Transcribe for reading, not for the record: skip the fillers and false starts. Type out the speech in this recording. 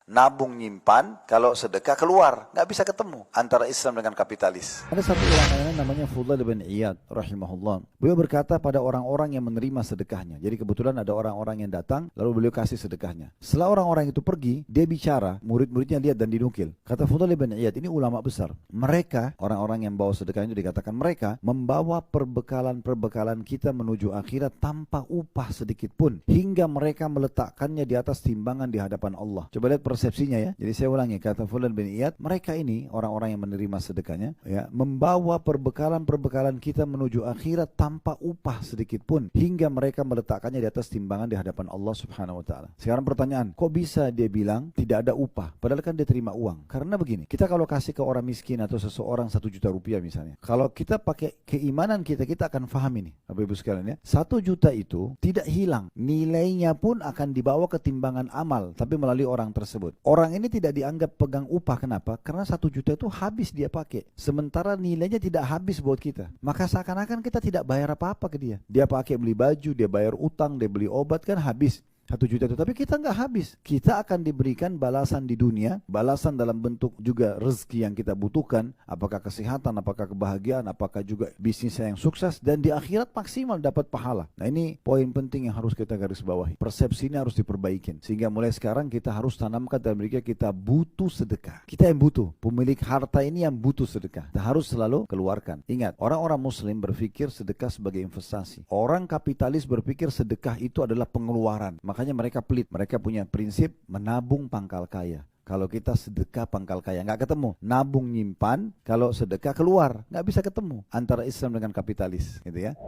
Nabung nyimpan, kalau sedekah keluar. Nggak bisa ketemu antara Islam dengan kapitalis. Ada satu ulama namanya Fudail bin Iyad rahimahullah. Beliau berkata pada orang-orang yang menerima sedekahnya. Jadi kebetulan ada orang-orang yang datang lalu beliau kasih sedekahnya. Setelah orang-orang itu pergi, dia bicara, murid-muridnya lihat dan dinukil. Kata Fudail bin Iyad, ini ulama besar. Mereka, orang-orang yang bawa sedekahnya itu dikatakan mereka membawa perbekalan-perbekalan kita menuju akhirat tanpa upah sedikit pun, hingga mereka meletakkannya di atas timbangan di hadapan Allah. Coba lihat persepsinya ya. Jadi saya ulangi, kata Fudail bin Iyad, mereka ini orang-orang yang menerima sedekahnya ya, membawa perbekalan-perbekalan kita menuju akhirat tanpa upah sedikit pun, hingga mereka meletakkannya di atas timbangan di hadapan Allah Subhanahu wa taala. Sekarang pertanyaan, kok bisa dia bilang tidak ada upah padahal kan dia terima uang? Karena begini, kita kalau kasih ke orang miskin atau seseorang 1 juta rupiah misalnya, kalau kita pakai keimanan kita akan paham ini Bapak Ibu sekalian ya, 1 juta itu tidak hilang, nilainya pun akan dibawa ke timbangan amal tapi melalui orang tersebut. Orang ini tidak dianggap pegang upah. Kenapa? Karena 1 juta itu habis dia pakai, sementara nilainya tidak habis buat kita. Maka seakan-akan kita tidak bayar apa-apa ke dia. Dia pakai beli baju, dia bayar utang, dia beli obat, kan habis 1 juta itu. Tapi kita nggak habis. Kita akan diberikan balasan di dunia, balasan dalam bentuk juga rezeki yang kita butuhkan, apakah kesehatan, apakah kebahagiaan, apakah juga bisnis yang sukses, dan di akhirat maksimal dapat pahala. Nah, ini poin penting yang harus kita garis bawahi. Persepsi ini harus diperbaikin, sehingga mulai sekarang kita harus tanamkan dalam diri kita butuh sedekah. Kita yang butuh, pemilik harta ini yang butuh sedekah. Kita harus selalu keluarkan. Ingat, orang-orang muslim berpikir sedekah sebagai investasi. Orang kapitalis berpikir sedekah itu adalah pengeluaran. Makanya mereka pelit, mereka punya prinsip menabung pangkal kaya. Kalau kita sedekah pangkal kaya, nggak ketemu. Nabung nyimpan, kalau sedekah keluar, nggak bisa ketemu antara Islam dengan kapitalis, gitu ya.